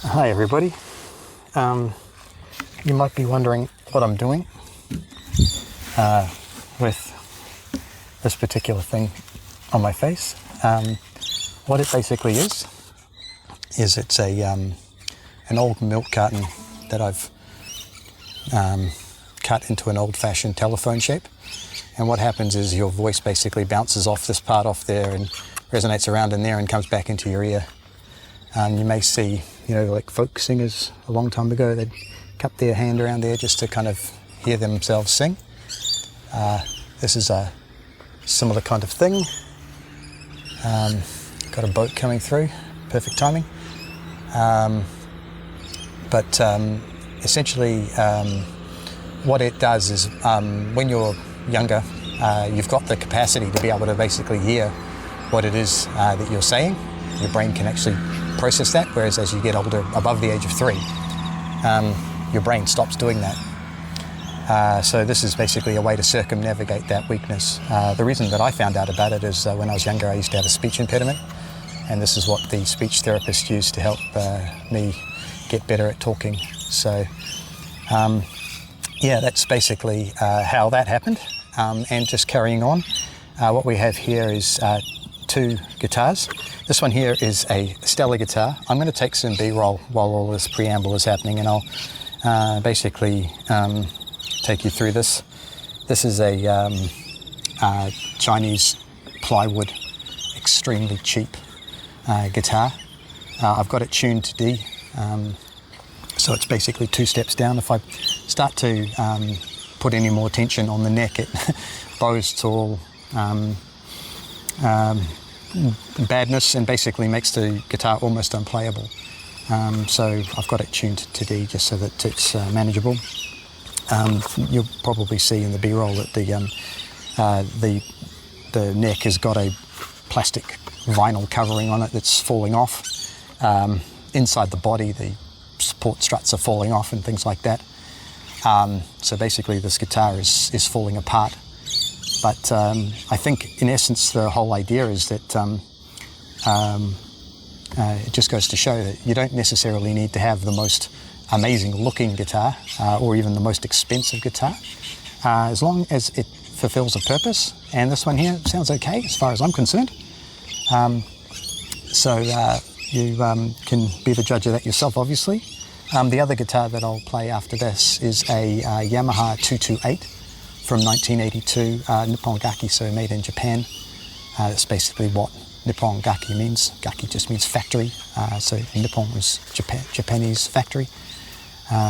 Hi everybody. You might be wondering what I'm doing with this particular thing on my face. What it basically is it's an old milk carton that I've cut into an old-fashioned telephone shape. And what happens is your voice basically bounces off this part off there and resonates around in there and comes back into your ear. You may see, like folk singers a long time ago, they'd cup their hand around there just to kind of hear themselves sing. This is a similar kind of thing. Got a boat coming through, perfect timing. But essentially what it does is when you're younger, you've got the capacity to be able to basically hear what it is that you're saying. Your brain can actually process that, whereas as you get older, above the age of 3, your brain stops doing that. So this is basically a way to circumnavigate that weakness. The reason that I found out about it is when I was younger, I used to have a speech impediment, and this is what the speech therapist used to help me get better at talking. So yeah, that's basically how that happened. And just carrying on, what we have here is 2 guitars. This one here is a Stellar guitar. I'm going to take some B-roll while all this preamble is happening, and I'll basically take you through this. This is a Chinese plywood, extremely cheap guitar. I've got it tuned to D, so it's basically 2 steps down. If I start to put any more tension on the neck, it bows to all badness and basically makes the guitar almost unplayable. So I've got it tuned to D just so that it's manageable. You'll probably see in the B-roll that the neck has got a plastic vinyl covering on it that's falling off. Inside the body, the support struts are falling off and things like that. So basically this guitar is falling apart. But I think in essence the whole idea is that it just goes to show that you don't necessarily need to have the most amazing looking guitar or even the most expensive guitar, as long as it fulfills a purpose. And this one here sounds okay as far as I'm concerned. So you can be the judge of that yourself, obviously. The other guitar that I'll play after this is a Yamaha 228 from 1982, Nippon Gaki, so made in Japan. That's basically what Nippon Gaki means. Gaki just means factory, so Nippon was Japanese factory.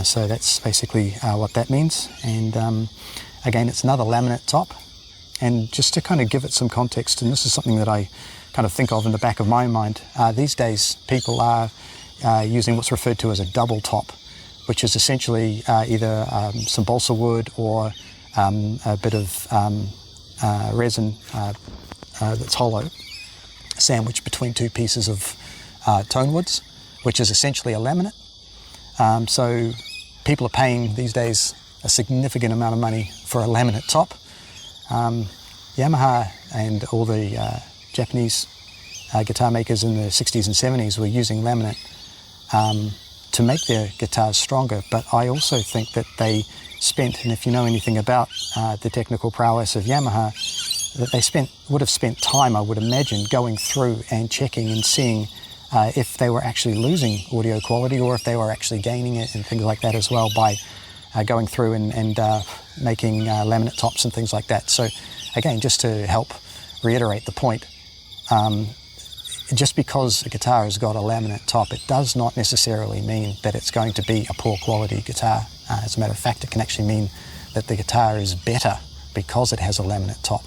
So that's basically what that means. And again, it's another laminate top. And just to kind of give it some context, and this is something that I kind of think of in the back of my mind, these days people are using what's referred to as a double top, which is essentially either some balsa wood or a bit of resin that's hollow, sandwiched between 2 pieces of tone woods, which is essentially a laminate. So people are paying these days a significant amount of money for a laminate top. Yamaha and all the Japanese guitar makers in the 60s and 70s were using laminate to make their guitars stronger, but I also think that they spent, and if you know anything about the technical prowess of Yamaha, that they would have spent time, I would imagine, going through and checking and seeing if they were actually losing audio quality or if they were actually gaining it and things like that as well by going through and making laminate tops and things like that. So again, just to help reiterate the point, just because a guitar has got a laminate top, it does not necessarily mean that it's going to be a poor quality guitar. As a matter of fact, it can actually mean that the guitar is better because it has a laminate top.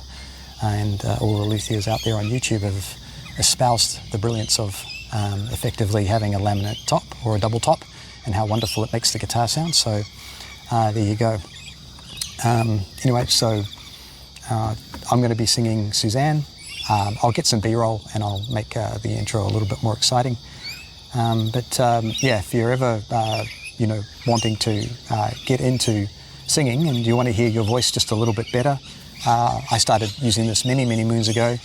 And all the luthiers out there on YouTube have espoused the brilliance of effectively having a laminate top or a double top and how wonderful it makes the guitar sound. So there you go. Anyway, so I'm going to be singing Suzanne. I'll get some B-roll and I'll make the intro a little bit more exciting. Yeah, if you're ever, wanting to get into singing and you want to hear your voice just a little bit better, I started using this many, many moons ago,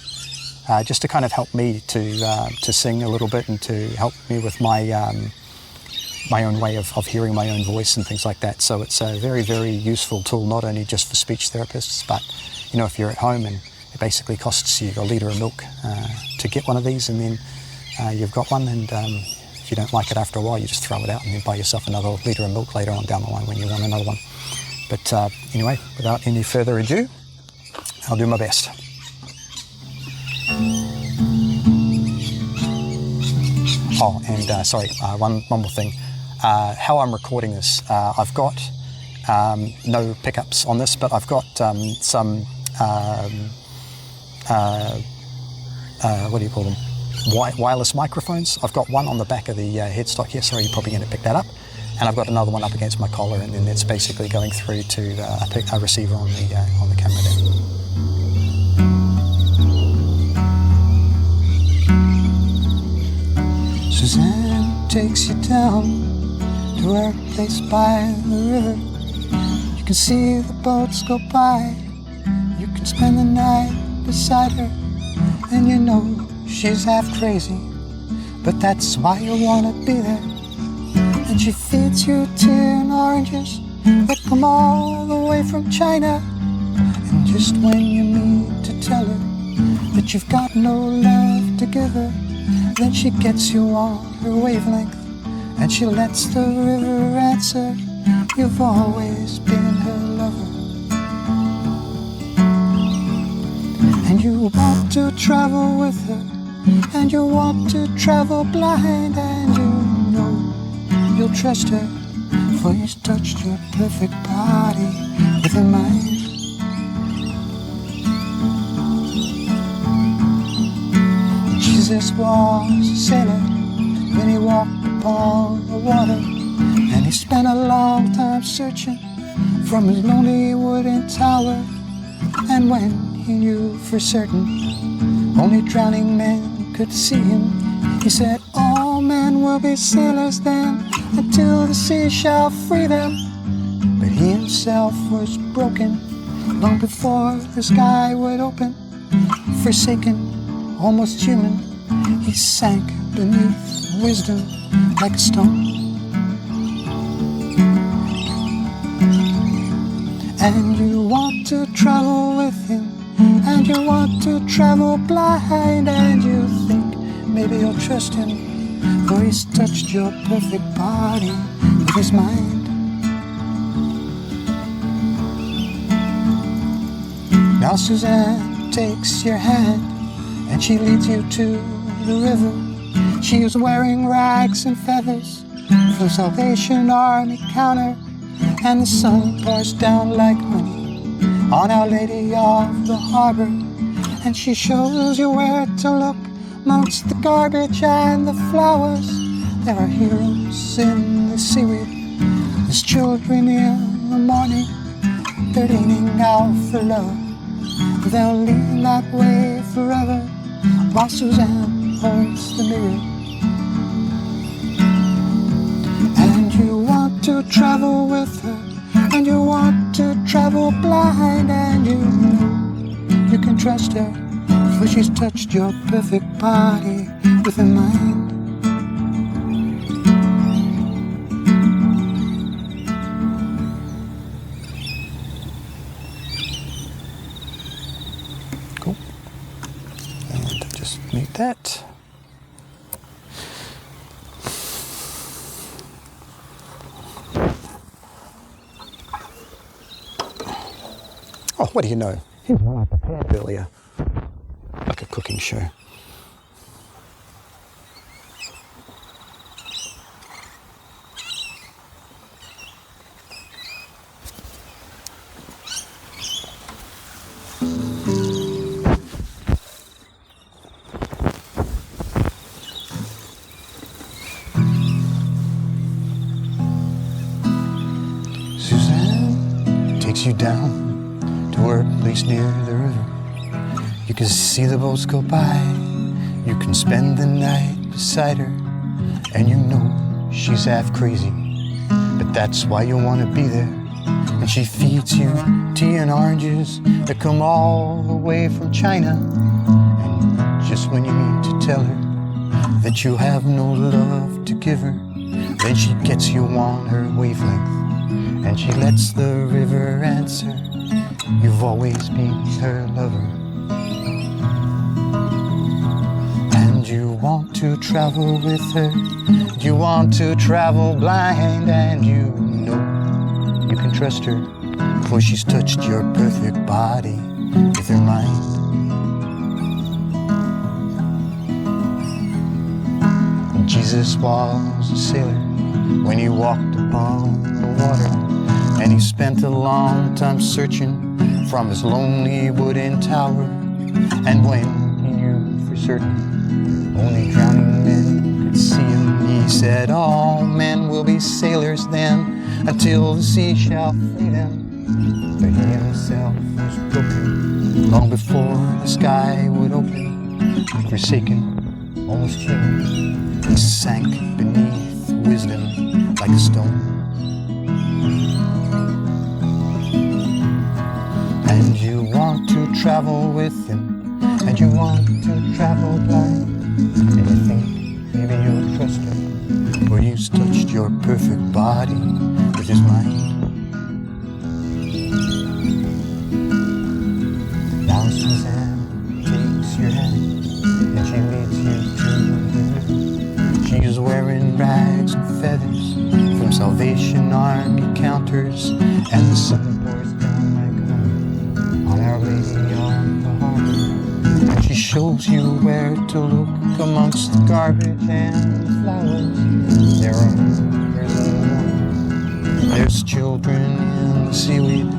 just to kind of help me to sing a little bit and to help me with my my own way of hearing my own voice and things like that. So it's a very, very useful tool, not only just for speech therapists, but if you're at home and it basically costs you a litre of milk to get one of these, and then you've got one, and if you don't like it after a while, you just throw it out and then buy yourself another litre of milk later on down the line when you want another one. But anyway, without any further ado, I'll do my best. Oh, and sorry, one more thing. How I'm recording this, I've got no pickups on this, but I've got some, what do you call them? Wireless microphones. I've got one on the back of the headstock here, sorry, you're probably going to pick that up. And I've got another one up against my collar, and then that's basically going through to a receiver on the camera there. Suzanne takes you down to her place by the river. You can see the boats go by. You can spend the night beside her, and you know she's half crazy, but that's why you wanna be there. And she feeds you tea and oranges that come all the way from China. And just when you need to tell her that you've got no love to give her, then she gets you on her wavelength, and she lets the river answer, you've always been her lover. And you want to travel with her, and you want to travel blind, and you know you'll trust her, for he's touched your perfect body with her mind. Jesus was a sailor when he walked upon the water, and he spent a long time searching from his lonely wooden tower. And when he knew for certain only drowning men could see him, he said, all men will be sailors then, until the sea shall free them. But he himself was broken long before the sky would open. Forsaken, almost human, he sank beneath wisdom like a stone. And you want to travel with him, and you want to travel blind, and you think maybe you'll trust him, for he's touched your perfect body with his mind. Now Suzanne takes your hand, and she leads you to the river. She is wearing rags and feathers from Salvation Army counter, and the sun pours down like honey on Our Lady of the Harbor. And she shows you where to look amongst the garbage and the flowers. There are heroes in the seaweed, there's children in the morning, they're leaning out for love. They'll lean that way forever, while Suzanne holds the mirror. And you want to travel with her, and you want to travel blind, and you know you can trust her, for she's touched your perfect body with her mind. Cool. And just mute that. Oh, what do you know? Here's one I prepared earlier. Like a cooking show. Suzanne takes you down to her place near the river. You can see the boats go by, you can spend the night beside her, and you know she's half crazy, but that's why you want to be there. And she feeds you tea and oranges that come all the way from China. And just when you need to tell her that you have no love to give her, Then she gets you on her wavelength, and she lets the river answer, you've always been her lover. And you want to travel with her, you want to travel blind, and you know you can trust her, for she's touched your perfect body with her mind. Jesus was a sailor when he walked upon the water, and he spent a long time searching from his lonely wooden tower. And when he knew for certain only drowning men could see him, he said, all men will be sailors then, until the sea shall free them. But he himself was broken long before the sky would open, forsaken, almost human. He sank beneath wisdom like a stone. And you want to travel with him, and you want to travel blind, and you think maybe you'll trust him, for he's touched your perfect body with his mind. Now Suzanne takes your hand, and she leads you to the river. She's wearing rags and feathers from Salvation Army counters, and the sun pours down like honey on Our Lady of the Harbor. And she shows you where to look amongst the garbage and the flowers. There are mothers in the water, there's children in the seaweed,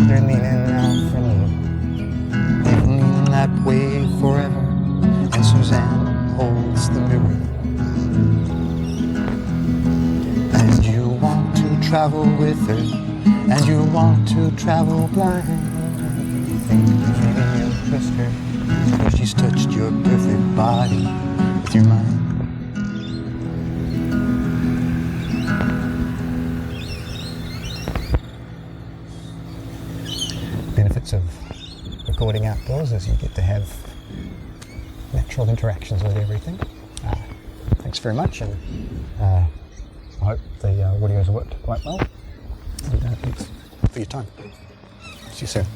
they're leaning out for love. They've leaned that way forever, and Suzanne holds the mirror. And you want to travel with her, and you want to travel blind. You think maybe you'll trust her, for she's touched your perfect body with your mind. Benefits of recording outdoors is you get to have natural interactions with everything. Thanks very much, and I hope the audios worked quite well. And thanks for your time. See you soon.